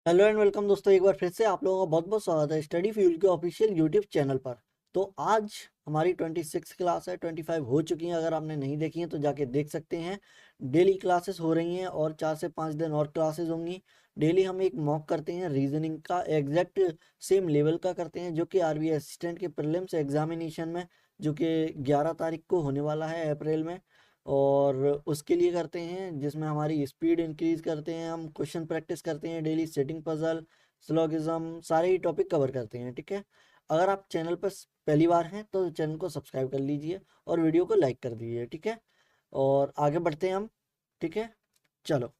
Hello and welcome दोस्तों, एक बार फिर से आप लोगों का बहुत बहुत स्वागत है स्टडी फ्यूल के ऑफिशियल यूट्यूब चैनल पर। तो आज हमारी 26 क्लास है, 25 हो चुकी हैं। अगर आपने नहीं देखी हैं तो जाके देख सकते हैं। डेली क्लासेस हो रही हैं और 4 से 5 दिन और क्लासेस होंगी। डेली हम एक मॉक करते हैं रीजनिंग का, एग्जैक्ट सेम लेवल का करते हैं, जो कि आरबीआई असिस्टेंट के प्रीलिम्स एग्जामिनेशन में, जो कि 11 तारीख को होने वाला है अप्रैल में। और उसके लिए करते हैं जिसमें हमारी स्पीड इंक्रीज करते हैं, हम क्वेश्चन प्रैक्टिस करते हैं डेली, सेटिंग पजल, स्लोगिज्म, सारे ही टॉपिक कवर करते हैं। ठीक है। अगर आप चैनल पर पहली बार हैं तो चैनल को सब्सक्राइब कर लीजिए और वीडियो को लाइक कर दीजिए। ठीक है। और आगे बढ़ते हैं हम। ठीक है, चलो।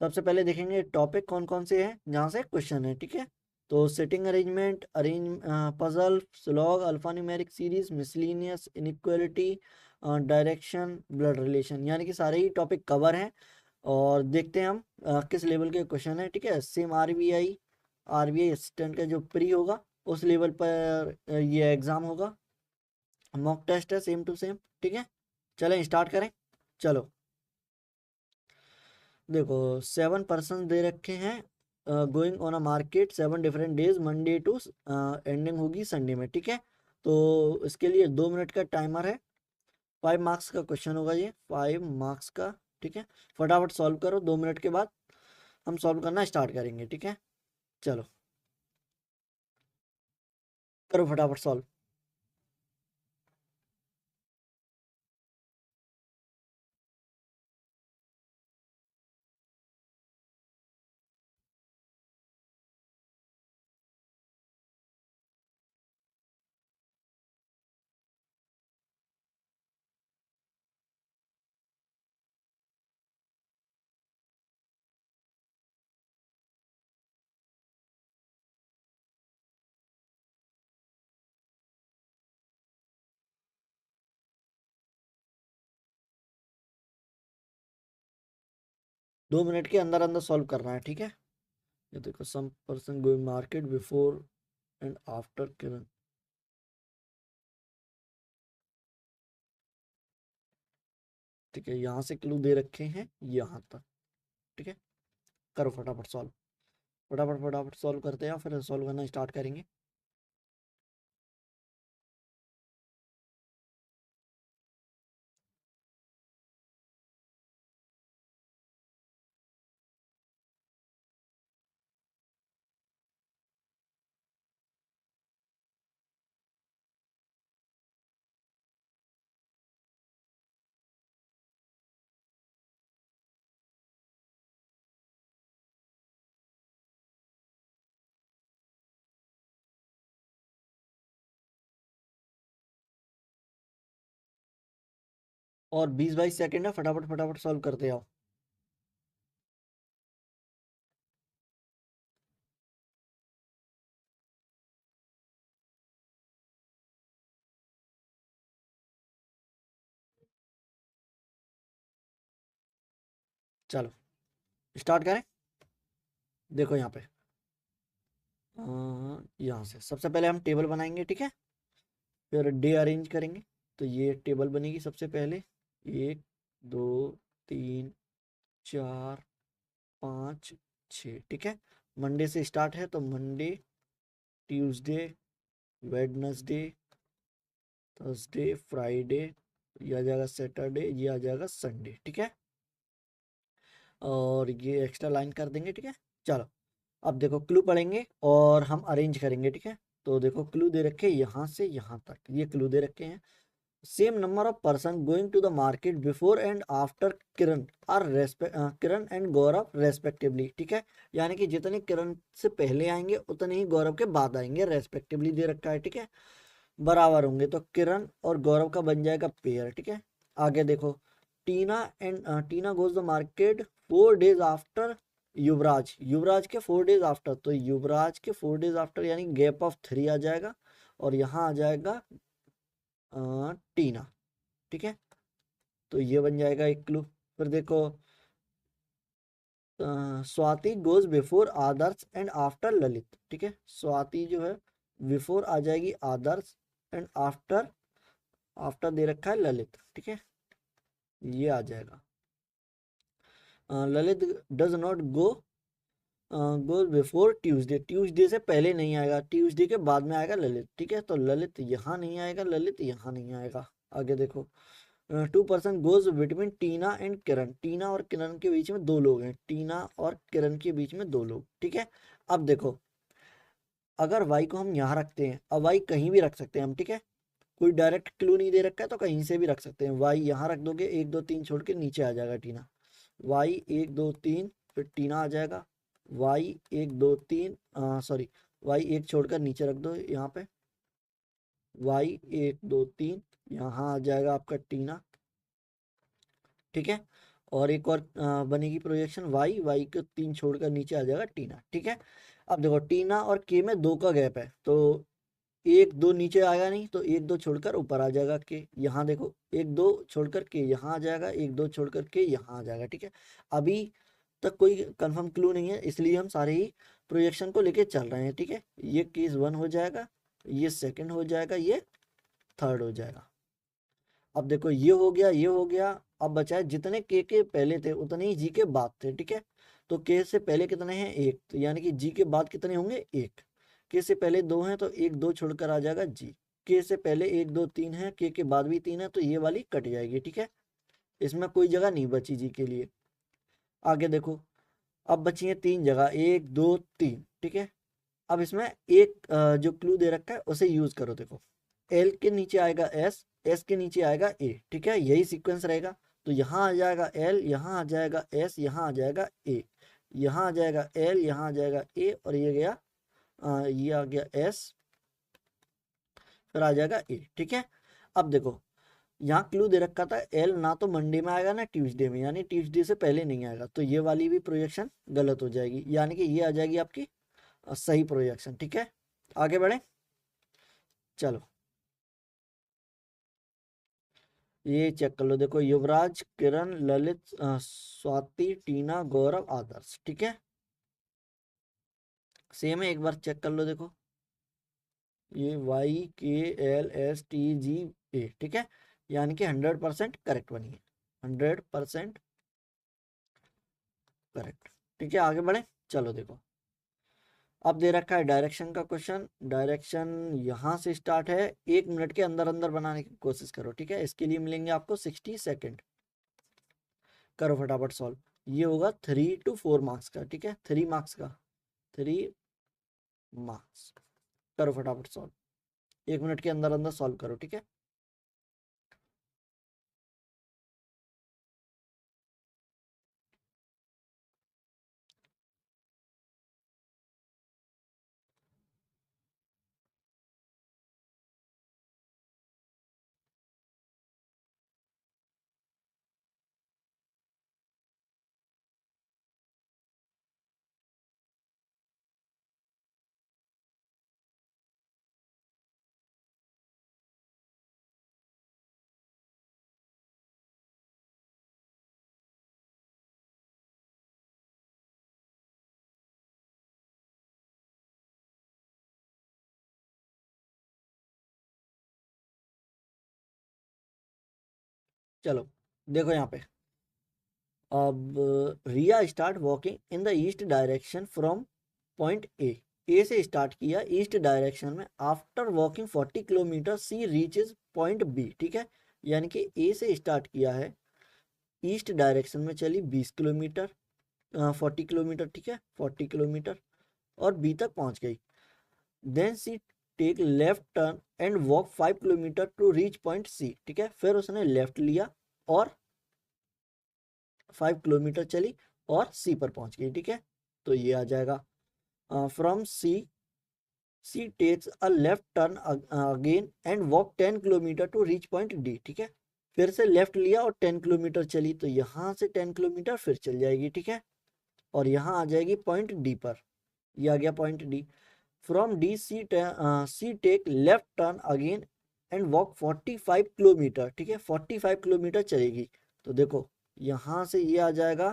सबसे पहले देखेंगे टॉपिक कौन कौन से हैं जहाँ से क्वेश्चन है। ठीक है। तो setting arrangement, puzzle, slog, alpha numeric series, miscellaneous, inequality, direction, blood relation, यानी कि सारे ही टॉपिक कवर हैं। और देखते हैं हम किस लेवल के क्वेश्चन है। ठीक है। सेम आरबीआई असिस्टेंट का जो प्री होगा उस लेवल पर ये एग्जाम होगा। मॉक टेस्ट है सेम टू सेम। ठीक है, चलें स्टार्ट करें। चलो, देखो 7 पर्सन दे रखे हैं। Going on a market 7 different days, Monday to ending होगी संडे में। ठीक है। तो इसके लिए 2 मिनट का टाइमर है। 5 मार्क्स का क्वेश्चन होगा ये, 5 मार्क्स का। ठीक है। फटाफट सॉल्व करो, 2 मिनट के बाद हम सॉल्व करना स्टार्ट करेंगे। ठीक है, चलो करो फटाफट सॉल्व। दो मिनट के अंदर अंदर सॉल्व करना है। ठीक है। ये देखो, some person going market before and after Kiran. ठीक है, यहाँ से क्लू दे रखे हैं यहाँ तक। ठीक है, करो फटाफट सॉल्व। फटाफट फटाफट सॉल्व करते हैं, फिर सॉल्व करना स्टार्ट करेंगे। और 20-22 सेकेंड है, फटाफट फटाफट सॉल्व करते आओ। चलो स्टार्ट करें। देखो यहाँ पे, यहाँ से सबसे पहले हम टेबल बनाएंगे। ठीक है, फिर डे अरेंज करेंगे। तो ये टेबल बनेगी सबसे पहले, 1 2 3 4 5 6। ठीक है। मंडे से स्टार्ट है तो Monday, Tuesday, Wednesday, Thursday, Friday, ये आ जाएगा सैटरडे, ये आ जाएगा संडे। ठीक है, और ये एक्स्ट्रा लाइन कर देंगे। ठीक है, चलो अब देखो क्लू पढ़ेंगे और हम अरेंज करेंगे। ठीक है। तो देखो क्लू दे रखे यहाँ से यहाँ तक, ये क्लू दे रखे हैं। Same number of person going to the market before and after Kiran or Kiran and Gaurav respectively. ठीक है, यानी कि जितने किरण से पहले आएंगे उतने ही गौरव के बाद आएंगे, रेस्पेक्टिवली दे रखा है। ठीक है, बराबर होंगे तो किरण और गौरव का बन जाएगा पेयर। ठीक है, आगे देखो, Tina goes the market 4 days after Yuvraj. Yuvraj के 4 डेज आफ्टर, तो युवराज के 4 डेज आफ्टर यानी गैप ऑफ 3 आ जाएगा, और यहाँ आ जाएगा टीना। ठीक है, तो ये बन जाएगा एक क्लू। फिर देखो, Swati goes before Adarsh and after Lalit. ठीक है, स्वाति जो है बिफोर आ जाएगी आदर्श, एंड आफ्टर, आफ्टर दे रखा है ललित। ठीक है, ये आ जाएगा। Lalit does not go before Tuesday, Tuesday से पहले नहीं आएगा, ट्यूसडे के बाद में आएगा ललित, ठीक है। तो ललित यहाँ नहीं आएगा, ललित यहाँ नहीं आएगा। आगे देखो 2% गोज बिटवीन टीना एंड किरण, टीना और किरण के बीच में दो लोग हैं, टीना और किरण के बीच में दो लोग, ठीक है। अब देखो अगर वाई को हम यहाँ रखते हैं, अब वाई कहीं भी रख सकते हैं हम, ठीक है, कोई डायरेक्ट क्लू नहीं दे रखा है तो कहीं से भी रख सकते हैं। वाई यहाँ रख दोगे, 1 2 3 छोड़ के नीचे आ जाएगा टीना, वाई 1 2 3 फिर टीना आ जाएगा, वाई 1 2 3 सॉरी वाई 1 छोड़कर नीचे रख दो यहाँ पे, वाई 1 2 3 यहाँ आ जाएगा आपका टीना, ठीक है। और एक और बनेगी प्रोजेक्शन वाई, वाई को 3 छोड़कर नीचे आ जाएगा टीना, ठीक है। अब देखो टीना और के में 2 का गैप है, तो 1 2 नीचे आएगा नहीं, तो 1 2 छोड़कर ऊपर आ जाएगा के, यहाँ देखो 1 2 छोड़कर के यहाँ आ जाएगा, 1 2 छोड़कर के यहाँ आ जाएगा, ठीक है। अभी तक कोई कंफर्म क्लू नहीं है, इसलिए हम सारे ही प्रोजेक्शन को लेके चल रहे हैं, ठीक है। ये केस 1 हो जाएगा, ये सेकंड हो जाएगा, ये थर्ड हो जाएगा। अब देखो ये हो गया, ये हो गया। अब बचा है जितने के पहले थे उतने ही जी के बाद थे, ठीक है। तो के से पहले कितने हैं, 1, तो यानी कि जी के बाद कितने होंगे, 1। के से पहले 2 हैं तो 1 2 छोड़कर आ जाएगा जी, के से पहले 1 2 3 है, के बाद भी 3 है, तो ये वाली कट जाएगी, ठीक है। इसमें कोई जगह नहीं बची जी के लिए। आगे देखो अब बची है 3 जगह, 1 2 3, ठीक है। अब इसमें एक जो क्लू दे रखा है उसे यूज करो। देखो एल के नीचे आएगा एस, एस के नीचे आएगा ए, ठीक है, यही सीक्वेंस रहेगा। तो यहाँ आ जाएगा एल, यहाँ आ जाएगा एस, यहाँ आ जाएगा ए, यहाँ आ जाएगा एल, यहाँ आ जाएगा ए, और ये गया ये आ गया एस, फिर आ जाएगा ए, ठीक है। अब देखो यहाँ क्लू दे रखा था एल ना तो मंडे में आएगा ना ट्यूसडे में, यानी ट्यूसडे से पहले नहीं आएगा, तो ये वाली भी प्रोजेक्शन गलत हो जाएगी, यानी कि ये आ जाएगी आपकी सही प्रोजेक्शन, ठीक है। आगे बढ़े, चलो ये चेक कर लो। देखो युवराज, किरण, ललित, स्वाति, टीना, गौरव, आदर्श, ठीक है, सेम है, एक बार चेक कर लो। देखो ये वाई के एल एस टी जी ए, ठीक है, यानी कि 100% करेक्ट बनी है, 100% करेक्ट, ठीक है। आगे बढ़े, चलो देखो अब दे रखा है डायरेक्शन का क्वेश्चन, डायरेक्शन यहाँ से स्टार्ट है, 1 मिनट के अंदर अंदर बनाने की कोशिश करो, ठीक है। इसके लिए मिलेंगे आपको 60 सेकेंड, करो फटाफट सॉल्व। ये होगा 3 to 4 मार्क्स का, ठीक है, 3 मार्क्स का, 3 मार्क्स। करो फटाफट सॉल्व, 1 मिनट के अंदर अंदर सॉल्व करो, ठीक है। चलो देखो यहाँ पे, अब Riya start walking in the east direction from point A से स्टार्ट किया ईस्ट डायरेक्शन में, after walking 40 kilometre she reaches point B, ठीक है। यानी कि ए से स्टार्ट किया है, ईस्ट डायरेक्शन में चली 20 किलोमीटर, 40 किलोमीटर, ठीक है, 40 किलोमीटर, और बी तक पहुंच गई। Then C take left turn and walk 5 kilometre to reach point C, ठीक है। फिर उसने लेफ्ट लिया और 5 किलोमीटर चली और सी पर पहुंच गई, ठीक है। तो ये आ जाएगा from C takes a left turn again and walk 10 kilometre to reach point D, ठीक है। फिर से लेफ्ट लिया और 10 किलोमीटर चली, तो यहाँ से 10 किलोमीटर फिर चल जाएगी, ठीक है, और यहाँ आ जाएगी पॉइंट डी पर, ये आ गया point D. From D C take left turn again and walk 45 kilometre, ठीक है, 45 किलोमीटर चलेगी। तो देखो यहाँ से ये आ जाएगा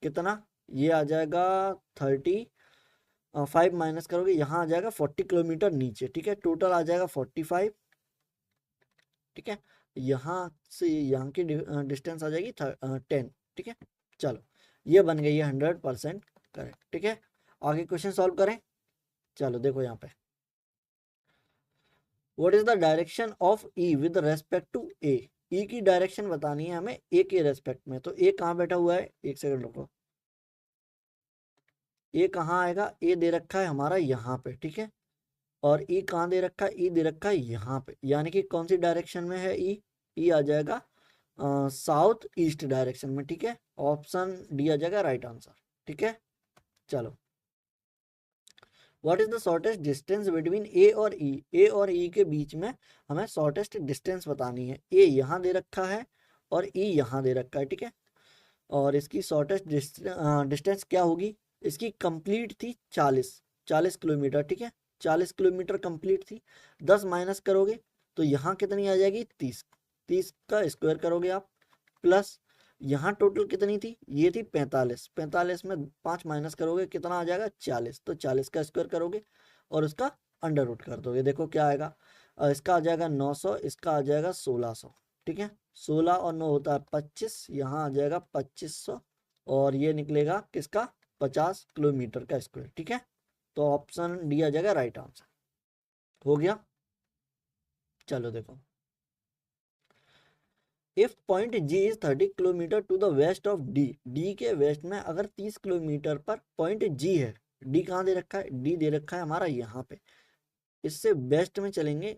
कितना, ये आ जाएगा 35 माइनस करोगे, यहाँ आ जाएगा 40 किलोमीटर नीचे, ठीक है, टोटल आ जाएगा 45, ठीक है। यहाँ से यहाँ की डिस्टेंस आ जाएगी 10, ठीक है। चलो ये बन गई है 100% करेक्ट। ठीक है, आगे क्वेश्चन सॉल्व करें। चलो देखो यहाँ पे, what is the direction of E with respect to A. E की डायरेक्शन बतानी है हमें ए के रेस्पेक्ट में। तो ए कहाँ बैठा हुआ है, एक सेकंड रुको, ए कहाँ आएगा, ए दे रखा है हमारा यहाँ पे। ठीक है, और ई कहाँ दे रखा है, ई दे रखा है यहाँ पे, यानी कि कौन सी डायरेक्शन में है ई, ई आ जाएगा साउथ ईस्ट डायरेक्शन में। ठीक है, ऑप्शन डी आ जाएगा राइट आंसर। ठीक है, चलो, what is the shortest distance between A और ई। ए और ई के बीच में हमें शॉर्टेस्ट डिस्टेंस बतानी है। ए यहाँ दे रखा है और ई यहाँ दे रखा है। ठीक है, और इसकी शॉर्टेस्ट डिस्टेंस क्या होगी, इसकी कंप्लीट थी 40 किलोमीटर। ठीक है, 40 किलोमीटर कंप्लीट थी। 10 माइनस करोगे तो यहाँ कितनी आ जाएगी, 30। 30 का स्क्वायर करोगे आप, प्लस यहाँ टोटल कितनी थी, ये थी 45। 45 में 5 माइनस करोगे कितना आ जाएगा, 40। तो 40 का स्क्वायर करोगे और उसका अंडर रूट कर दोगे, देखो क्या आएगा। इसका आ जाएगा 900, इसका आ जाएगा 1600। ठीक है, 16 और 9 होता है 25, यहाँ आ जाएगा 2500, और ये निकलेगा किसका, 50 किलोमीटर का स्क्वायर। ठीक है, तो ऑप्शन डी आ जाएगा राइट आंसर। हो गया, चलो देखो, if point G is 30 kilometre to the west of D. D के वेस्ट में अगर 30 किलोमीटर पर पॉइंट जी है, डी कहाँ दे रखा है, डी दे रखा है हमारा यहाँ पे, इससे वेस्ट में चलेंगे,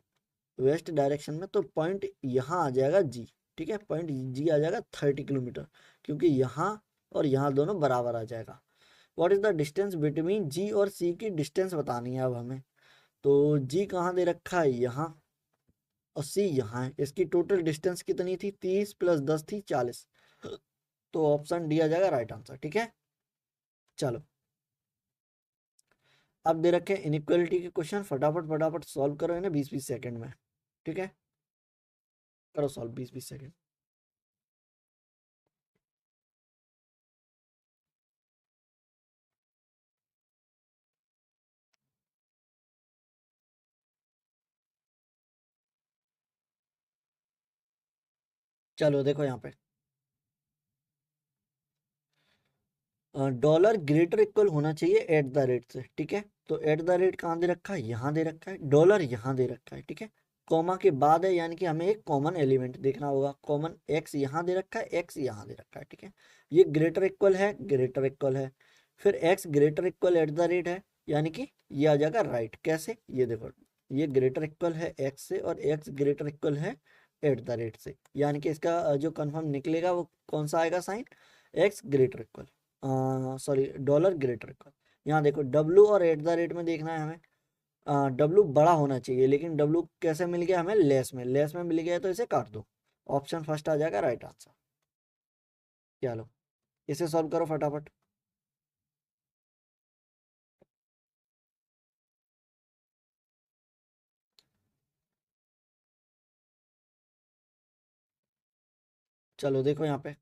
वेस्ट डायरेक्शन में, तो पॉइंट यहाँ आ जाएगा जी। ठीक है, पॉइंट जी आ जाएगा 30 किलोमीटर, क्योंकि यहाँ और यहाँ दोनों बराबर आ जाएगा। What is the distance between जी और सी की डिस्टेंस बतानी है अब हमें। तो जी कहाँ दे रखा है, यहाँ, और सी यहाँ है। इसकी टोटल डिस्टेंस कितनी थी, 30 प्लस 10 थी 40। तो ऑप्शन डी आ जाएगा राइट आंसर। ठीक है, चलो, अब दे रखे इनइक्वालिटी के क्वेश्चन, फटाफट फटाफट सॉल्व करो इन्हें 20-20 सेकंड में। ठीक है, करो सॉल्व 20-20 सेकंड। चलो देखो यहाँ पे, डॉलर ग्रेटर इक्वल होना चाहिए एट द रेट से। ठीक है, तो एट द रेट कहाँ दे रखा है, यहाँ दे रखा है, डॉलर यहाँ दे रखा है। ठीक है, कॉमा के बाद है, यानी कि हमें एक कॉमन एलिमेंट देखना होगा। कॉमन एक्स यहाँ दे रखा है, एक्स यहाँ दे रखा है। ठीक है, ये ग्रेटर इक्वल है, ग्रेटर इक्वल है, फिर x greater equal at the rate है, यानी कि ये आ जाएगा राइट। कैसे, ये देखो, ये ग्रेटर इक्वल है एक्स से और एक्स ग्रेटर इक्वल है एट द रेट से, यानी कि इसका जो कन्फर्म निकलेगा वो कौन सा आएगा sign, X greater equal, sorry dollar greater equal. यहाँ देखो डब्लू और एट द रेट में देखना है हमें, डब्लू बड़ा होना चाहिए, लेकिन डब्लू कैसे मिल गया हमें, लेस में, लेस में मिल गया है, तो इसे काट दो। ऑप्शन फर्स्ट आ जाएगा राइट आंसर। चलो, इसे सॉल्व करो फटाफट। चलो देखो यहाँ पे,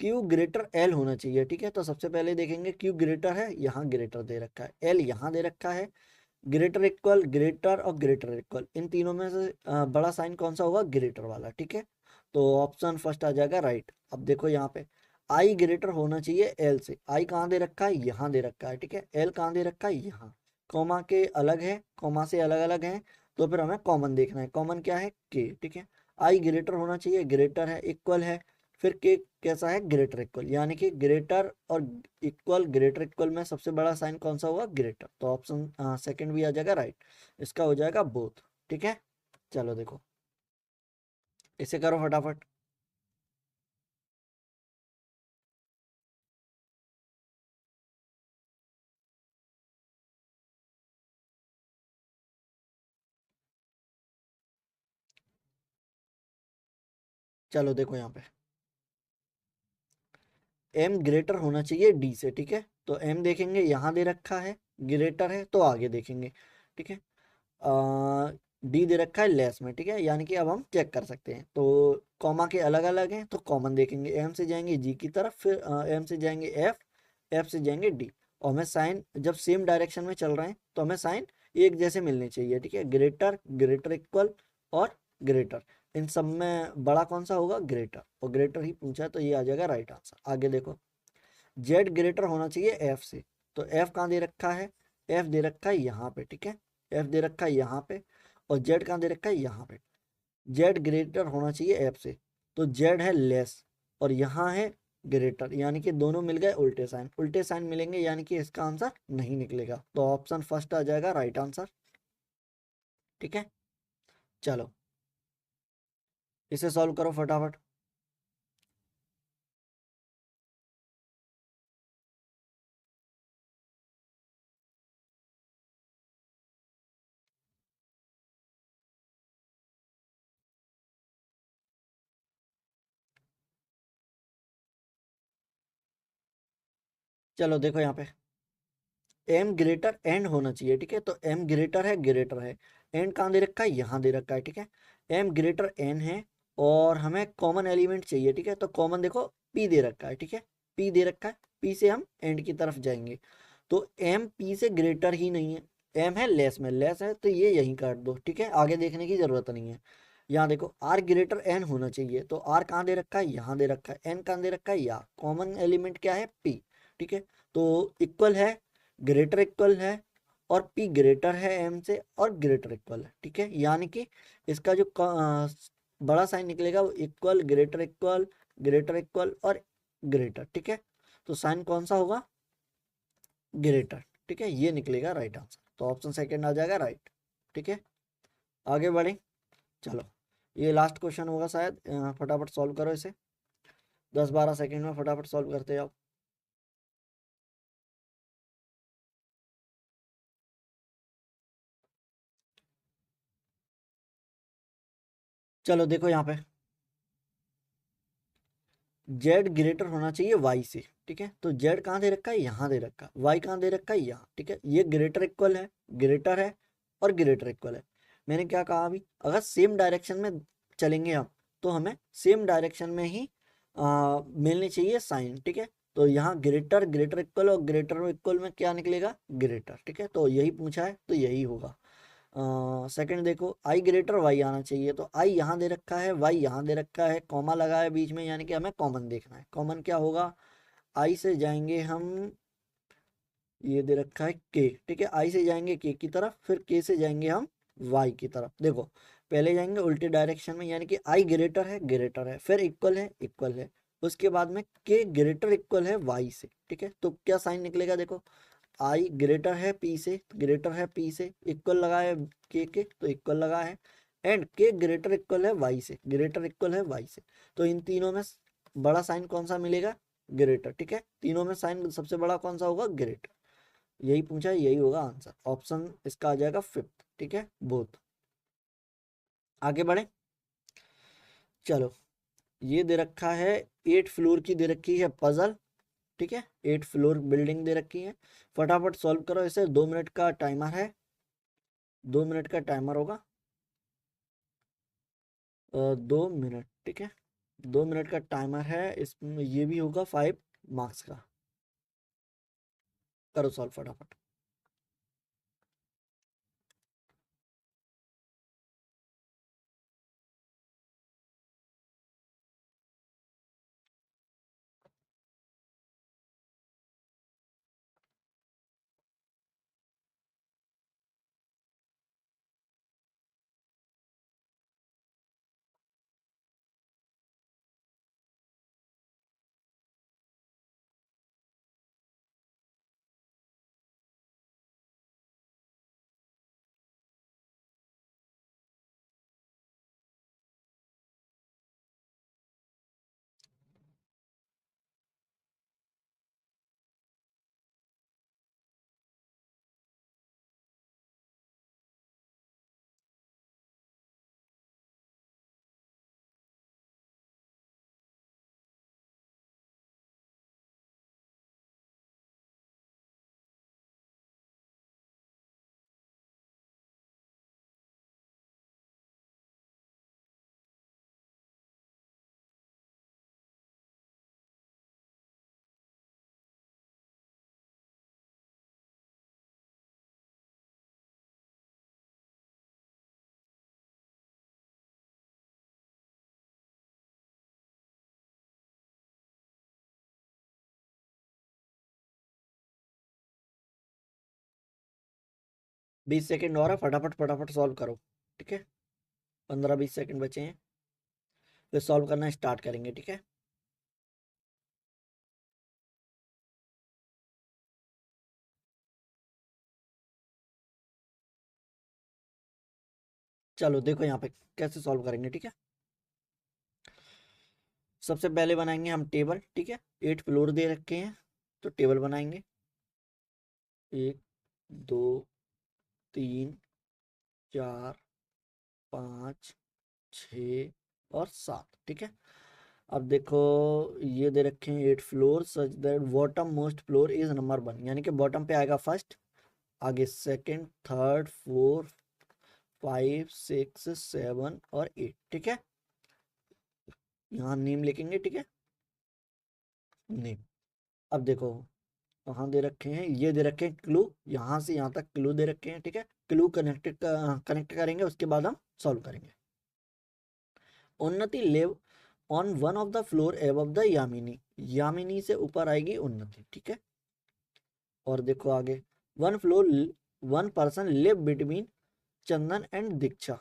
क्यू ग्रेटर एल होना चाहिए। ठीक है, तो सबसे पहले देखेंगे क्यू ग्रेटर है, यहाँ ग्रेटर दे रखा है, एल यहाँ दे रखा है, ग्रेटर इक्वल, ग्रेटर और ग्रेटर इक्वल, इन तीनों में से बड़ा साइन कौन सा होगा, ग्रेटर वाला। ठीक है, तो ऑप्शन फर्स्ट आ जाएगा राइट। अब देखो यहाँ पे, आई ग्रेटर होना चाहिए एल से, आई कहाँ दे रखा है, यहाँ दे रखा है। ठीक है, एल कहाँ दे रखा है, यहाँ, कॉमा के अलग है, कॉमा से अलग अलग है, तो फिर हमें कॉमन देखना है। कॉमन क्या है, के। ठीक है, आई ग्रेटर होना चाहिए, ग्रेटर है, इक्वल है, फिर के कैसा है, ग्रेटर इक्वल, यानी कि ग्रेटर और इक्वल, ग्रेटर इक्वल में सबसे बड़ा साइन कौन सा होगा, ग्रेटर। तो ऑप्शन सेकंड भी आ जाएगा राइट, इसका हो जाएगा बोथ। ठीक है, चलो देखो, इसे करो फटाफट। चलो देखो यहाँ पे, एम ग्रेटर होना चाहिए डी से। ठीक है, तो एम देखेंगे यहाँ दे रखा है, ग्रेटर है, तो आगे देखेंगे। ठीक है, डी दे रखा है लेस में। ठीक है, यानी कि अब हम चेक कर सकते हैं, तो कॉमा के अलग अलग हैं, तो कॉमन देखेंगे, एम से जाएंगे जी की तरफ, फिर एम से जाएंगे एफ, एफ से जाएंगे डी, और हमें साइन जब सेम डायरेक्शन में चल रहे हैं तो हमें साइन एक जैसे मिलने चाहिए। ठीक है, ग्रेटर, ग्रेटर इक्वल और ग्रेटर, इन सब में बड़ा कौन सा होगा, ग्रेटर, और ग्रेटर ही पूछा, तो ये आ जाएगा राइट आंसर। आगे देखो, जेड ग्रेटर होना चाहिए एफ से। तो एफ कहाँ दे रखा है, एफ दे रखा है यहाँ पे, ठीक है, एफ दे रखा है यहाँ पे, और जेड कहाँ दे रखा है यहाँ पे। जेड ग्रेटर होना चाहिए एफ से, तो जेड है लेस और यहाँ है ग्रेटर, यानी कि दोनों मिल गए उल्टे साइन, उल्टे साइन मिलेंगे यानी कि इसका आंसर नहीं निकलेगा, तो ऑप्शन फर्स्ट आ जाएगा राइट आंसर। ठीक है, चलो इसे सॉल्व करो फटाफट। चलो देखो यहाँ पे एम ग्रेटर एंड होना चाहिए, ठीक है, तो एम ग्रेटर है, ग्रेटर है, एंड कहाँ दे रखा है, यहाँ दे रखा है, ठीक है, एम ग्रेटर एन है, और हमें कॉमन एलिमेंट चाहिए, ठीक है, तो कॉमन देखो पी दे रखा है, ठीक है, पी दे रखा है, पी से हम एंड की तरफ जाएंगे, तो एम पी से ग्रेटर ही नहीं है, एम है लेस में, लेस है तो ये यहीं काट दो, ठीक है, आगे देखने की जरूरत नहीं है। यहाँ देखो आर ग्रेटर एन होना चाहिए, तो आर कहाँ दे रखा है, यहाँ दे रखा है, एन कहाँ दे रखा है, यहाँ, कॉमन एलिमेंट क्या है, पी, ठीक है, तो इक्वल है, ग्रेटर इक्वल है, और पी ग्रेटर है एम से और ग्रेटर इक्वल है, ठीक है, यानी कि इसका जो बड़ा साइन निकलेगा वो equal, greater equal, greater equal और ग्रेटर, ठीक है, तो साइन कौन सा होगा, ग्रेटर, ठीक है, ये निकलेगा राइट आंसर, तो ऑप्शन सेकंड आ जाएगा राइट। ठीक है, आगे बढ़े, चलो ये लास्ट क्वेश्चन होगा शायद, फटाफट सॉल्व करो इसे, 10-12 सेकंड में फटाफट सॉल्व करते जाओ। चलो देखो यहाँ पे जेड ग्रेटर होना चाहिए वाई से, ठीक है, तो जेड कहाँ दे रखा है, यहाँ दे रखा है, वाई कहाँ दे रखा है, यहाँ, ठीक है, ये ग्रेटर इक्वल है, ग्रेटर है और ग्रेटर इक्वल है। मैंने क्या कहा अभी, अगर सेम डायरेक्शन में चलेंगे हम तो हमें सेम डायरेक्शन में ही मिलनी चाहिए साइन, ठीक है, तो यहाँ ग्रेटर, ग्रेटर इक्वल और ग्रेटर इक्वल में क्या निकलेगा, ग्रेटर, ठीक है, तो यही पूछा है तो यही होगा। सेकंड देखो आई ग्रेटर वाई आना चाहिए, तो आई यहाँ दे रखा है, वाई यहाँ दे रखा है, कॉमा लगा है बीच में, यानी कि हमें कॉमन देखना है, कॉमन क्या होगा, आई से जाएंगे हम, ये दे रखा है के, ठीक है, आई से जाएंगे के की तरफ, फिर के से जाएंगे हम वाई की तरफ, देखो पहले जाएंगे उल्टे डायरेक्शन में, यानी कि आई ग्रेटर है, ग्रेटर है, फिर इक्वल है, इक्वल है, उसके बाद में के ग्रेटर इक्वल है वाई से, ठीक है, तो क्या साइन निकलेगा, देखो आई ग्रेटर है पी से, ग्रेटर है पी से, इक्वल लगा है के तो इक्वल लगा है, एंड के ग्रेटर इक्वल है वाई से, ग्रेटर इक्वल है वाई से, तो इन तीनों में बड़ा साइन कौन सा मिलेगा, ग्रेटर, ठीक है, तीनों में साइन सबसे बड़ा कौन सा होगा, ग्रेटर, यही पूछा है, यही होगा आंसर, ऑप्शन इसका आ जाएगा फिफ्थ, ठीक है, बोथ। आगे बढ़े, चलो ये दे रखा है 8 फ्लोर की दे रखी है पजल, ठीक है, 8 फ्लोर बिल्डिंग दे रखी है, फटाफट सॉल्व करो इसे, 2 मिनट का टाइमर है, 2 मिनट का टाइमर होगा, 2 मिनट, ठीक है, 2 मिनट का टाइमर है, इसमें ये भी होगा 5 मार्क्स का, करो सॉल्व फटाफट। 20 सेकेंड और है, फटाफट फटाफट सॉल्व करो। ठीक है, 15-20 सेकेंड बचे हैं, फिर सॉल्व करना स्टार्ट करेंगे। ठीक है, चलो देखो यहाँ पे कैसे सॉल्व करेंगे। ठीक है, सबसे पहले बनाएंगे हम टेबल। ठीक है, 8 फ्लोर दे रखे हैं, तो टेबल बनाएंगे। 1 2 3 4 5 6 और 7। ठीक है, अब देखो ये दे रखे हैं 8 floor such that bottom most floor is number 1, यानी कि बॉटम पे आएगा फर्स्ट, आगे सेकंड, थर्ड, फोर्थ, 5 6 7 और 8। ठीक है, यहाँ नेम लिखेंगे। ठीक है, नेम। अब देखो वहाँ दे रखे हैं, ये दे रखे हैं क्लू, यहाँ से यहाँ तक क्लू दे रखे हैं। ठीक है, क्लू कनेक्ट करेंगे, उसके बाद हम सॉल्व करेंगे। Unnati live on one of the floor above the Yamini, Yamini से ऊपर आएगी उन्नति। ठीक है, और देखो आगे, one floor, one person live between Chandan and Diksha,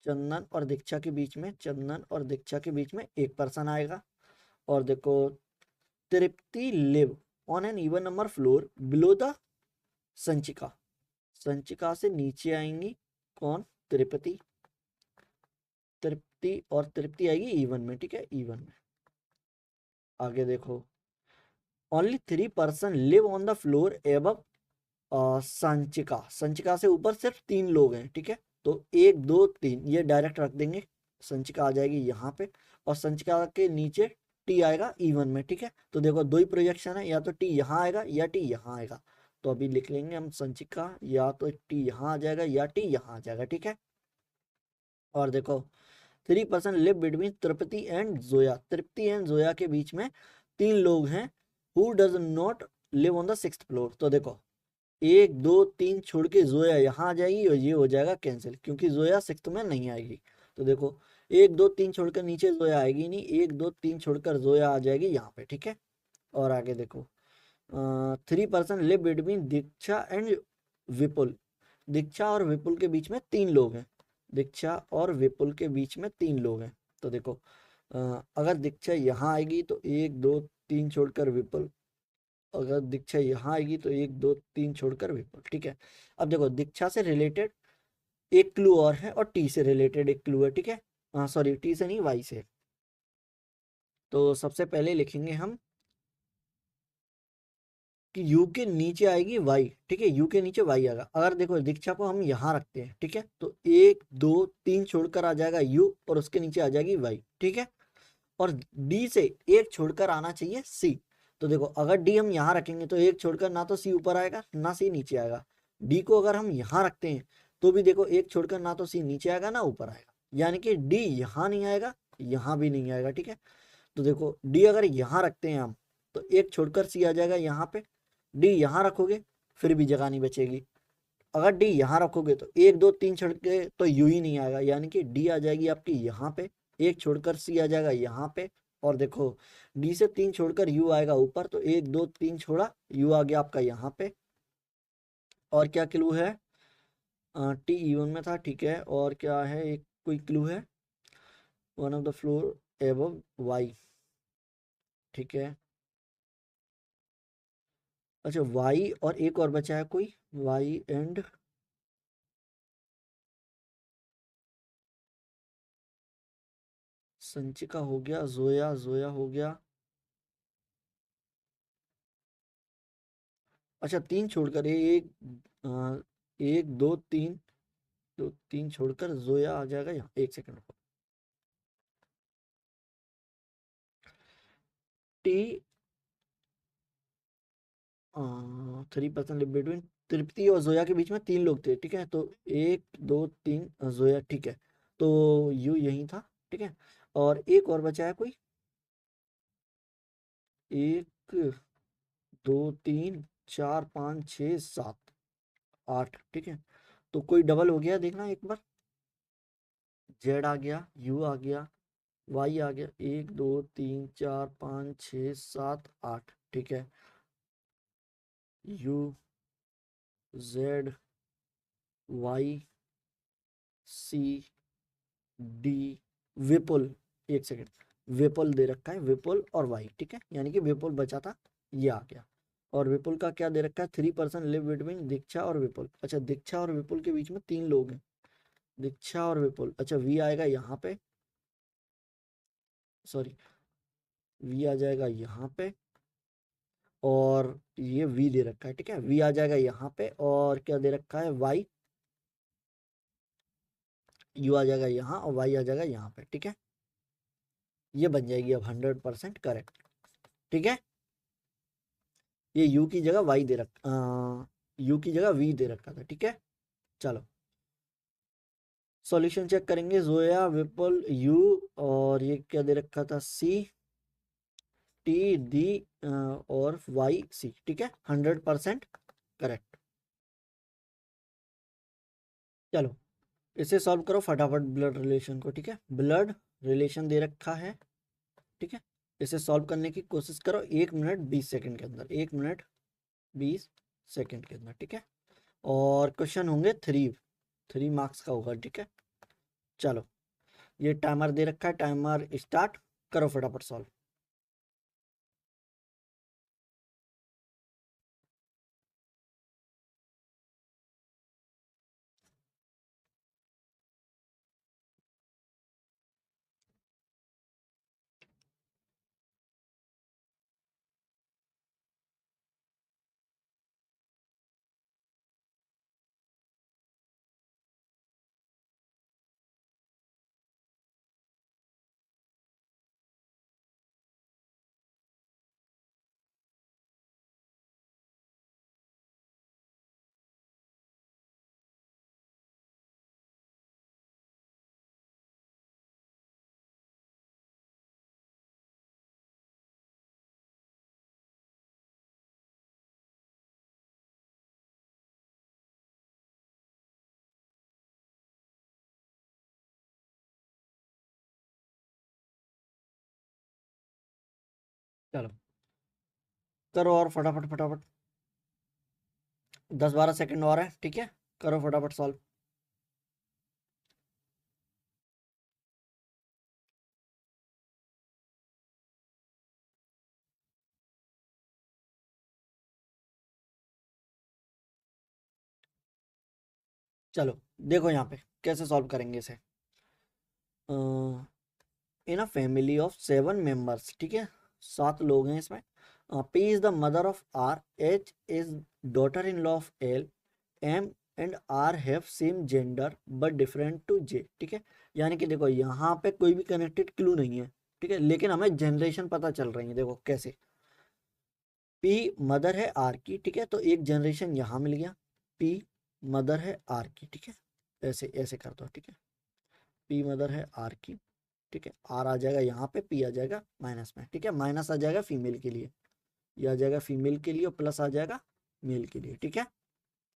Chandan और दीक्षा के बीच में, चंदन और दीक्षा के बीच में एक पर्सन आएगा। और देखो Tripti live on an even number floor below the Sanchika, Sanchika से नीचे आएंगी कौन, तृप्ति, तृप्ति और तृप्ति आएगी इवन में। ठीक है, इवन में। आगे देखो only 3 person live on the floor above Sanchika, Sanchika से ऊपर सिर्फ 3 लोग हैं। ठीक है, तो 1 2 3 ये डायरेक्ट रख देंगे, संचिका आ जाएगी यहाँ पे, और संचिका के नीचे टी आएगा इवन में। ठीक है, तो देखो दो ही प्रोजेक्शन है, या तो टी यहाँ आएगा या टी यहाँ आएगा, तो अभी लिख लेंगे हम संचिका, या तो टी यहाँ आ जाएगा या टी यहाँ आ जाएगा। ठीक है, और देखो 3 person live between Tripti and Zoya, Tripti and Zoya के बीच में 3 लोग हैं, who does not live on the 6th floor. तो देखो 1 2 3 छोड़ के जोया यहाँ आ जाएगी, और ये हो जाएगा कैंसिल, क्योंकि जोया 6th में नहीं आएगी। तो देखो 1 2 3 छोड़कर नीचे जोया आएगी नहीं, 1 2 3 छोड़कर जोया आ जाएगी यहाँ पे। ठीक है, और आगे देखो 3 person live between Diksha and Vipul, Diksha और विपुल के बीच में 3 लोग हैं, दीक्षा और विपुल के बीच में 3 लोग हैं। तो देखो अगर दीक्षा यहाँ आएगी तो 1 2 3 छोड़कर विपुल, अगर दीक्षा यहाँ आएगी तो 1 2 3 छोड़कर विपुल। ठीक है, अब देखो दीक्षा से रिलेटेड एक क्लू और है, और टी से रिलेटेड एक क्लू है। ठीक है, सॉरी टी से नहीं, वाई से। तो सबसे पहले लिखेंगे हम कि यू के नीचे आएगी वाई। ठीक है, यू के नीचे वाई आएगा। अगर देखो दीक्षा को हम यहाँ रखते हैं, ठीक है, तो 1 2 3 छोड़कर आ जाएगा यू, और उसके नीचे आ जाएगी वाई। ठीक है, और डी से एक छोड़कर आना चाहिए सी। तो देखो अगर डी हम यहाँ रखेंगे तो एक छोड़कर ना तो सी ऊपर आएगा ना सी नीचे आएगा, डी को अगर हम यहाँ रखते हैं तो भी देखो एक छोड़कर ना तो सी नीचे आएगा ना ऊपर आएगा, यानी कि डी यहाँ नहीं आएगा, यहाँ भी नहीं आएगा। ठीक है, तो देखो डी अगर यहाँ रखते हैं हम, तो एक छोड़कर सी आ जाएगा यहाँ पे, डी यहाँ रखोगे फिर भी जगह नहीं बचेगी, अगर डी यहाँ रखोगे तो 1 2 3 छोड़ के तो यू ही नहीं आएगा, यानी कि डी आ जाएगी आपकी यहाँ पे, एक छोड़कर सी आ जाएगा यहाँ पे, और देखो डी से 3 छोड़कर यू आएगा ऊपर, तो 1 2 3 छोड़ा यू आ गया आपका यहाँ पे। और क्या क्लू है, टी इवन में था। ठीक है, और क्या है, एक कोई क्लू है, one of the floor above Y. ठीक है, अच्छा वाई और एक और बचा है कोई, वाई एंड संचिका हो गया, जोया, जोया हो गया, अच्छा 3 छोड़कर अ, 1 2 3, 2 3 छोड़कर जोया आ जाएगा यहाँ, 1 सेकंड रुको। टी 3 पर्सन लिव बिटवीन तृप्ति और जोया के बीच में 3 लोग थे। ठीक है, तो 1 2 3 जोया। ठीक है, तो यू यही था। ठीक है, और एक और बचा है कोई, 1 2 3 4 5 6 7 8। ठीक है, तो कोई डबल हो गया देखना एक बार, जेड आ गया, यू आ गया, वाई आ गया, 1 2 3 4 5 6 7 8। ठीक है, U, Z, Y C D Vipul, एक सेकेंड, विपुल दे रखा है, विपुल और वाई, ठीक है, यानी कि विपुल बचा था, ये आ गया। और विपुल का क्या दे रखा है, 3% लिव बिटवीन दीक्षा और विपुल। अच्छा, दीक्षा और विपुल के बीच में 3 लोग हैं, दीक्षा और विपुल। अच्छा, वी आएगा यहाँ पे, सॉरी, वी आ जाएगा यहाँ पे, और ये वी दे रखा है, ठीक है, वी आ जाएगा यहाँ पे, और क्या दे रखा है, वाई, यू आ जाएगा यहाँ, और वाई आ जाएगा यहाँ पे, ठीक है। ये बन जाएगी अब 100% करेक्ट, ठीक है। ये यू की जगह वाई दे रखा, यू की जगह वी दे रखा था, ठीक है। चलो सॉल्यूशन चेक करेंगे, जोया, विपुल, यू, और ये क्या दे रखा था, सी, टी, डी, और वाई, सी, ठीक है, 100% करेक्ट। चलो इसे सॉल्व करो फटाफट, ब्लड रिलेशन को, ठीक है, ब्लड रिलेशन दे रखा है, ठीक है। इसे सॉल्व करने की कोशिश करो 1 मिनट 20 सेकंड के अंदर, 1 मिनट 20 सेकंड के अंदर, ठीक है। और क्वेश्चन होंगे 3 मार्क्स का होगा, ठीक है। चलो ये टाइमर दे रखा है, टाइमर स्टार्ट करो, फटाफट सॉल्व। चलो करो और फटाफट फटाफट, 10-12 सेकंड और है, ठीक है, करो फटाफट सॉल्व। चलो देखो यहाँ पे कैसे सॉल्व करेंगे इसे। In a family of 7 members, ठीक है, 7 लोग हैं इसमें। P is the mother of R, H is daughter in law of L, M and R have same gender but different to J, ठीक है। यानी कि देखो यहाँ पे कोई भी कनेक्टेड क्लू नहीं है, ठीक है, लेकिन हमें जनरेशन पता चल रही है, देखो कैसे। पी मदर है आर की, ठीक है, तो एक जनरेशन यहाँ मिल गया, पी मदर है आर की, ठीक है, ऐसे ऐसे कर दो, ठीक है, पी मदर है आर की, ठीक है, आर आ जाएगा यहाँ पे, पी आ जाएगा माइनस में, ठीक है, माइनस आ जाएगा फीमेल के लिए, ये आ जाएगा फीमेल के लिए, और प्लस आ जाएगा मेल के लिए, ठीक है।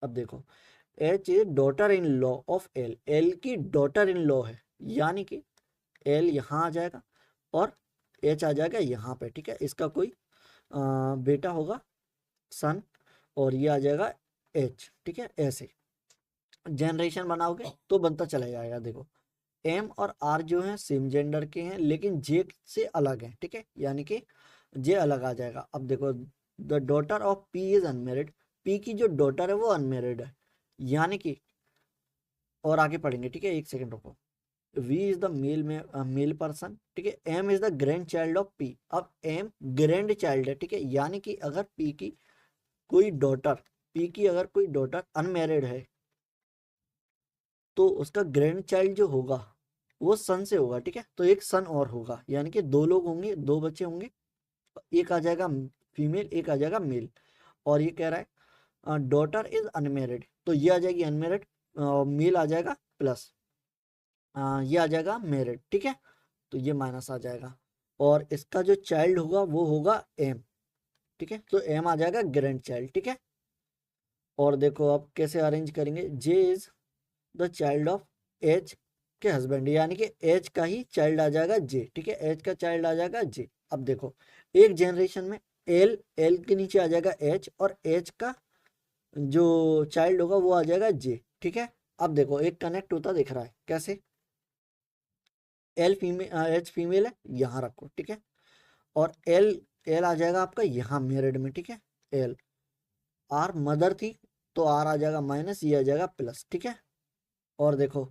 अब देखो H is daughter in law of L, L की डॉटर इन लॉ है, यानी कि एल यहाँ आ जाएगा और एच आ जाएगा यहाँ पे, ठीक है, इसका कोई बेटा होगा, सन, और ये आ जाएगा एच, ठीक है, ऐसे जनरेशन बनाओगे तो बनता चला जाएगा। देखो एम और आर जो है सेम जेंडर के हैं, लेकिन जे से अलग है, ठीक है, यानी कि जे अलग आ जाएगा। अब देखो the daughter of P is unmarried, P की जो डॉटर है वो अनमेरिड है, यानी कि, और आगे पढ़ेंगे, ठीक है, एक सेकंड रुको। V is the male person, ठीक है, M is the grandchild of P, अब एम ग्रैंड चाइल्ड है, ठीक है, यानी कि अगर पी की कोई डॉटर, पी की अगर कोई डॉटर अनमेरिड है तो उसका ग्रैंड चाइल्ड जो होगा वो सन से होगा, ठीक है, तो एक सन और होगा, यानी कि 2 लोग होंगे, 2 बच्चे होंगे, एक आ जाएगा फीमेल, एक आ जाएगा मेल। और ये कह रहा है डॉटर इज अनमेरिड, तो ये आ जाएगी अनमेरिड, मेल आ जाएगा प्लस, ये आ जाएगा मैरिड, ठीक है, तो ये माइनस आ जाएगा, और इसका जो चाइल्ड होगा वो होगा एम, ठीक है, तो एम आ जाएगा ग्रैंड चाइल्ड, ठीक है। और देखो अब कैसे अरेंज करेंगे, J is the child of H के हस्बैंड, यानी कि एच का ही चाइल्ड आ जाएगा जे, ठीक है, एच का चाइल्ड आ जाएगा जे। अब देखो एक जनरेशन में एल, एल के नीचे आ जाएगा एच, और एच का जो चाइल्ड होगा वो आ जाएगा जे, ठीक है। अब देखो एक कनेक्ट होता दिख रहा है, कैसे? एल फीमेल, एच फीमेल है, यहाँ रखो, ठीक है। और एल, एल आ जाएगा आपका यहाँ मेरिड में, ठीक है। एल, आर मदर थी तो आर आ जाएगा माइनस, ये आ जाएगा प्लस, ठीक है। और देखो,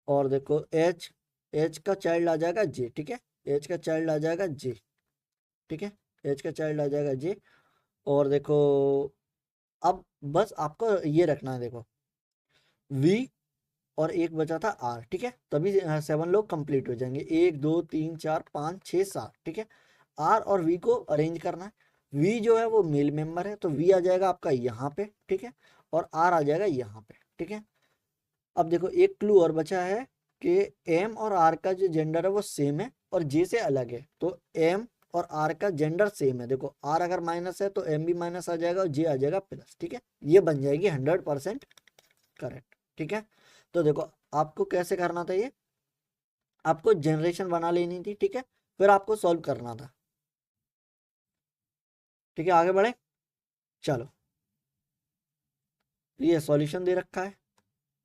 और देखो एच, एच का चाइल्ड आ जाएगा जे, ठीक है। एच का चाइल्ड आ जाएगा जे, ठीक है। एच का चाइल्ड आ जाएगा जे। और देखो अब बस आपको ये रखना है, देखो वी और एक बचा था आर, ठीक है। तभी 7 लोग कंप्लीट हो जाएंगे, 1 2 3 4 5 6 7, ठीक है। आर और वी को अरेंज करना है। वी जो है वो मेल मेंबर है, तो वी आ जाएगा आपका यहाँ पे, ठीक है। और आर आ जाएगा यहाँ पे, ठीक है। अब देखो एक क्लू और बचा है कि एम और आर का जो जेंडर है वो सेम है और जे से अलग है, तो एम और आर का जेंडर सेम है। देखो आर अगर माइनस है तो एम भी माइनस आ जाएगा और जे आ जाएगा प्लस, ठीक है। ये बन जाएगी 100% करेक्ट, ठीक है। तो देखो आपको कैसे करना था, ये आपको जनरेशन बना लेनी थी, ठीक है। फिर आपको सॉल्व करना था, ठीक है। आगे बढ़े, चलो। ये सॉल्यूशन दे रखा है,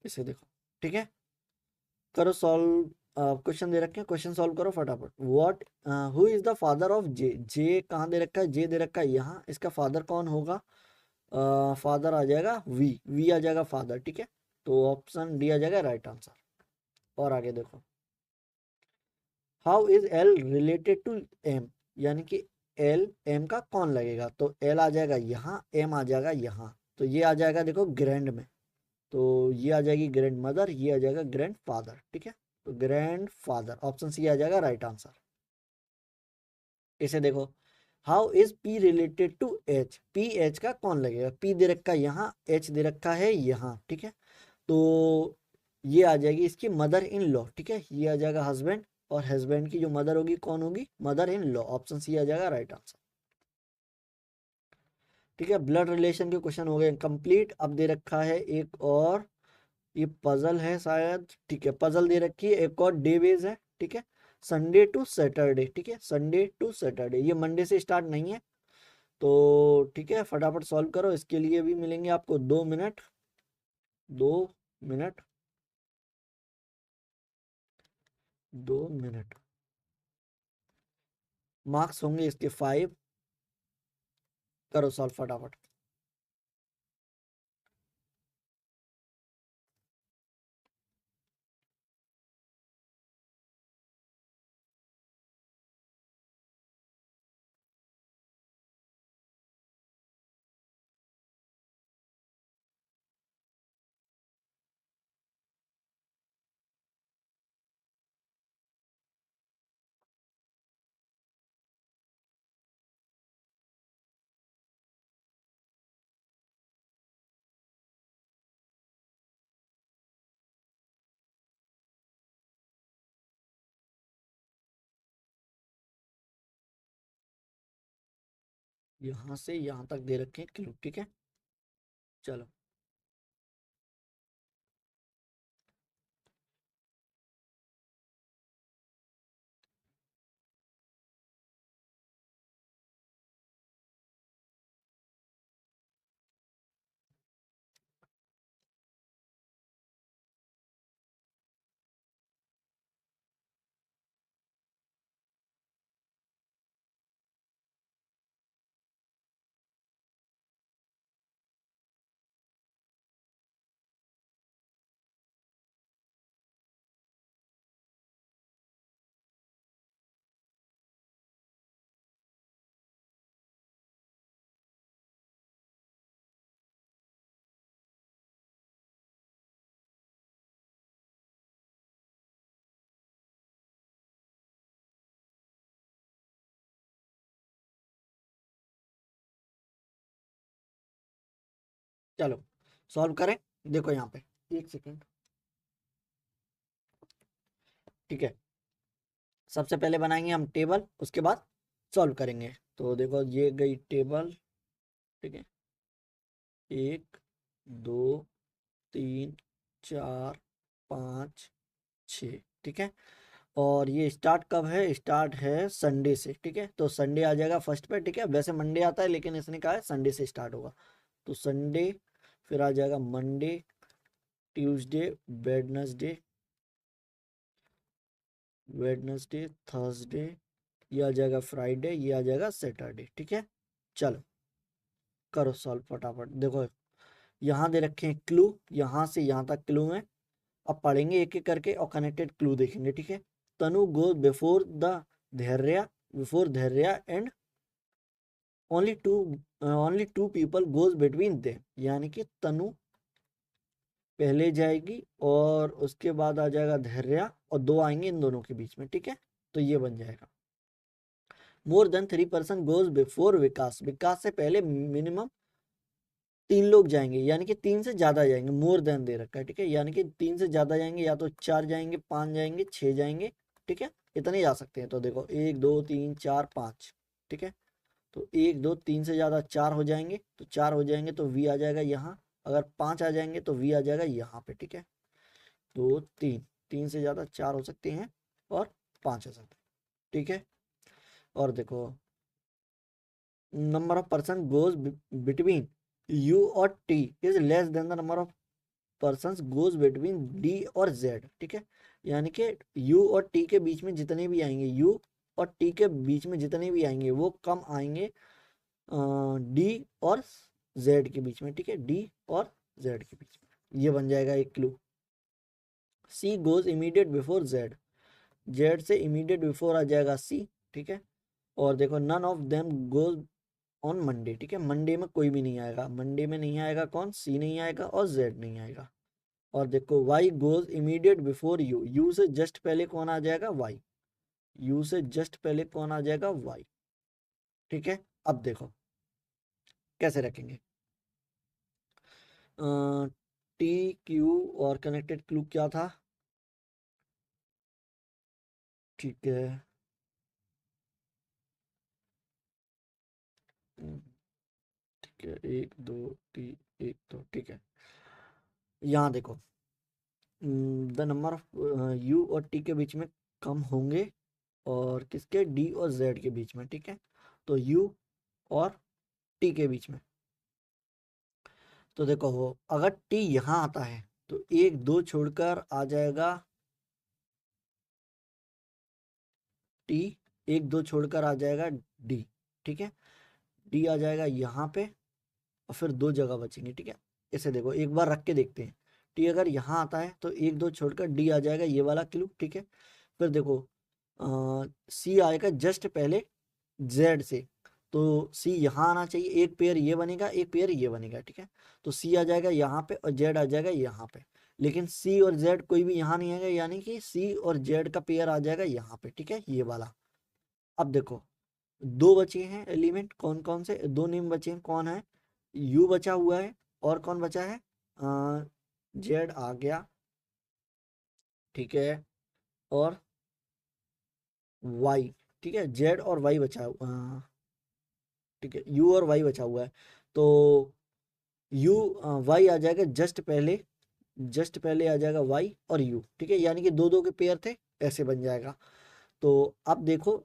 इसे देखो, ठीक है। करो सॉल्व, क्वेश्चन दे रखे हैं, क्वेश्चन सॉल्व करो फटाफट। What, who is the father of J, J कहाँ दे रखा है? जे दे रखा है यहाँ, इसका फादर कौन होगा? फादर आ जाएगा वी आ जाएगा फादर, ठीक है। तो ऑप्शन डी आ जाएगा राइट आंसर। और आगे देखो, how is L related to M, यानी कि एल एम का कौन लगेगा? तो एल आ जाएगा यहाँ, एम आ जाएगा यहाँ, तो ये आ जाएगा देखो ग्रैंड में, तो ये आ जाएगी ग्रैंड मदर, ये आ जाएगा ग्रैंड फादर, ठीक है। तो ग्रैंड फादर, ऑप्शन सी आ जाएगा राइट आंसर। इसे देखो, how is P related to H, P H का कौन लगेगा? पी दे रखा है यहाँ, एच दे रखा है यहाँ, ठीक है। तो ये आ जाएगी इसकी मदर इन लॉ, ठीक है। ये आ जाएगा हस्बैंड, और हस्बैंड की जो मदर होगी कौन होगी? Mother in law, option C आ जाएगा राइट आंसर, ठीक है। ब्लड रिलेशन के क्वेश्चन हो गए कंप्लीट। अब दे रखा है एक और, ये पजल है शायद, ठीक है। पजल दे रखी है, एक और डे बेज है, ठीक है। संडे टू सैटरडे, ठीक है। संडे टू सैटरडे, ये मंडे से स्टार्ट नहीं है, तो ठीक है फटाफट सॉल्व करो। इसके लिए भी मिलेंगे आपको 2 मिनट, 2 मिनट, 2 मिनट। मार्क्स होंगे इसके 5। करो सॉल्व फटाफट। यहाँ से यहाँ तक दे रखे हैं क्लू, ठीक है। चलो, चलो सॉल्व करें। देखो यहाँ पे, एक सेकेंड, ठीक है। सबसे पहले बनाएंगे हम टेबल, उसके बाद सॉल्व करेंगे। तो देखो ये गई टेबल, ठीक है। 1 2 3 4 5 6, ठीक है। और ये स्टार्ट कब है? स्टार्ट है संडे से, ठीक है। तो संडे आ जाएगा फर्स्ट पे, ठीक है। वैसे मंडे आता है लेकिन इसने कहा है संडे से स्टार्ट होगा, तो संडे, फिर आ जाएगा मंडे, ट्यूसडे, वेडनेसडे, थर्सडे, ये आ जाएगा फ्राइडे, ये आ जाएगा सैटरडे। ठीक है, चलो करो सॉल्व फटाफट। देखो यहाँ दे रखे हैं क्लू, यहाँ से यहाँ तक क्लू है। अब पढ़ेंगे एक एक करके और कनेक्टेड क्लू देखेंगे। ठीक है, Tanu goes before the Dhairya, before Dhairya and only two people goes between they, यानी कि तनु पहले जाएगी और उसके बाद आ जाएगा धैर्य और दो आएंगे इन दोनों के बीच में। ठीक है, तो ये बन जाएगा more than 3 person goes before Vikas, Vikas से पहले मिनिमम 3 लोग जाएंगे, यानी कि 3 से ज्यादा जाएंगे। मोर देन दे रखा है। ठीक है, यानी कि 3 से ज्यादा जाएंगे, या तो 4 जाएंगे, 5 जाएंगे, 6 जाएंगे। ठीक है, इतने जा सकते हैं। तो देखो 1 2 3 4 5। ठीक है, तो 1 2 3 से ज्यादा 4 हो जाएंगे, तो 4 हो जाएंगे तो वी आ जाएगा यहाँ। अगर 5 आ जाएंगे तो वी आ जाएगा यहाँ पे। ठीक है, तो 3 से ज्यादा 4 हो सकते हैं और 5 हो सकते हैं। ठीक है, और देखो number of person goes between U और T is less than the number of persons goes between D और जेड। ठीक है, यानी कि यू और टी के बीच में जितने भी आएंगे, यू और टी के बीच में जितने भी आएंगे वो कम आएंगे डी और जेड के बीच में। ठीक है, डी और जेड के बीच में। ये बन जाएगा एक क्लू। C goes immediate before Z, Z से इमीडिएट बिफोर आ जाएगा सी। ठीक है, और देखो none of them goes on Monday. ठीक है, मंडे में कोई भी नहीं आएगा, मंडे में नहीं आएगा कौन, सी नहीं आएगा और जेड नहीं आएगा। और देखो Y goes immediate before U, U से जस्ट पहले कौन आ जाएगा, वाई, यू से जस्ट पहले कौन आ जाएगा, वाई। ठीक है, अब देखो कैसे रखेंगे। टी क्यू और कनेक्टेड क्लू क्या था। ठीक है, ठीक है, 1 2 3 1 2। ठीक है, यहाँ देखो द नंबर ऑफ यू और टी के बीच में कम होंगे और किसके, डी और जेड के बीच में। ठीक है, तो यू और टी के बीच में। तो देखो हो अगर टी यहाँ आता है तो 1 2 छोड़कर आ जाएगा टी, 1 2 छोड़कर आ जाएगा डी। ठीक है, डी आ जाएगा यहाँ पे और फिर 2 जगह बचेंगे। ठीक है, इसे देखो एक बार रख के देखते हैं। टी अगर यहाँ आता है तो 1 2 छोड़कर डी आ जाएगा, ये वाला क्लू। ठीक है, फिर देखो सी आएगा जस्ट पहले जेड से, तो सी यहाँ आना चाहिए, एक पेयर ये बनेगा, एक पेयर ये बनेगा। ठीक है, तो सी आ जाएगा यहाँ पे और जेड आ जाएगा यहाँ पे, लेकिन सी और जेड कोई भी यहाँ नहीं आएगा, यानी कि सी और जेड का पेयर आ जाएगा यहाँ पे। ठीक है, ये वाला। अब देखो दो बचे हैं एलिमेंट, कौन कौन से दो नेम बचे हैं, कौन है, यू बचा हुआ है और कौन बचा है, जेड आ गया। ठीक है, और वाई। ठीक है, जेड और वाई बचा हुआ। ठीक है, यू और वाई बचा हुआ है, तो यू वाई आ जाएगा जस्ट पहले, जस्ट पहले आ जाएगा वाई और यू। ठीक है, यानी कि दो दो के पेयर थे, ऐसे बन जाएगा। तो अब देखो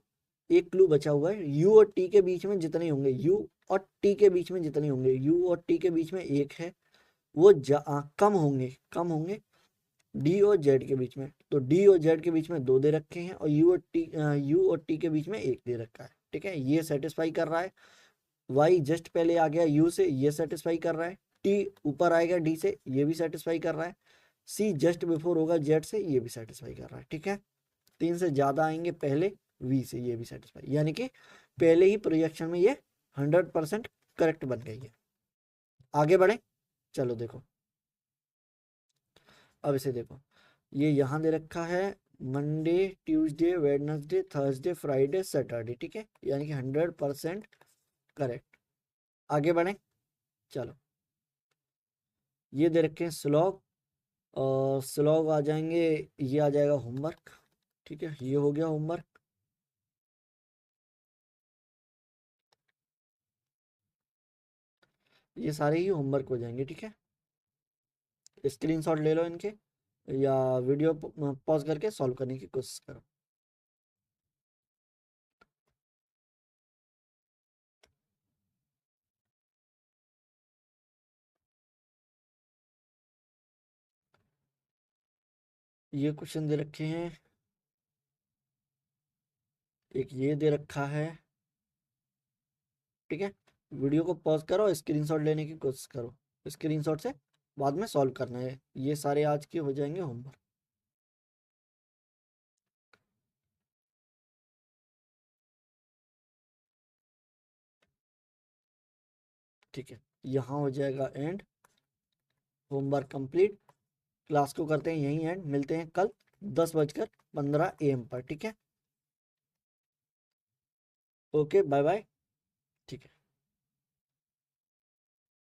एक क्लू बचा हुआ है, यू और टी के बीच में जितने होंगे, यू और टी के बीच में जितने होंगे, यू और टी के बीच में एक है, वो कम होंगे, कम होंगे डी और जेड के बीच में। तो डी और जेड के बीच में 2 दे रखे हैं और यू और टी के बीच में 1 दे रखा है। ठीक है, ये सेटिस्फाई कर रहा है। वाई जस्ट पहले आ गया यू से, ये सेटिस्फाई कर रहा है। टी ऊपर आएगा डी से, ये भी सेटिस्फाई कर रहा है। सी जस्ट बिफोर होगा जेड से, ये भी सेटिस्फाई कर रहा है। ठीक है, 3 से ज्यादा आएंगे पहले वी से, ये भी सेटिस्फाई, यानी कि पहले ही प्रोजेक्शन में ये 100% करेक्ट बन गई है। आगे बढ़े, चलो देखो अब इसे देखो, ये यहाँ दे रखा है Monday, Tuesday, Wednesday, Thursday, Friday, Saturday. ठीक है, यानी कि 100% करेक्ट। आगे बढ़े, चलो ये दे रखे हैं स्लॉग, और स्लॉग आ जाएंगे, ये आ जाएगा होमवर्क। ठीक है, ये हो गया होमवर्क। ये सारे ही होमवर्क हो जाएंगे। ठीक है, स्क्रीनशॉट ले लो इनके, या वीडियो पॉज करके सॉल्व करने की कोशिश करो। ये क्वेश्चन दे रखे हैं, एक ये दे रखा है। ठीक है, वीडियो को पॉज करो, स्क्रीनशॉट लेने की कोशिश करो, स्क्रीनशॉट से बाद में सॉल्व करना है। ये सारे आज के हो जाएंगे होमवर्क। ठीक है, यहाँ हो जाएगा एंड, होमवर्क कंप्लीट। क्लास को करते हैं यहीं एंड, मिलते हैं कल 10:15 AM पर। ठीक है, ओके बाय बाय।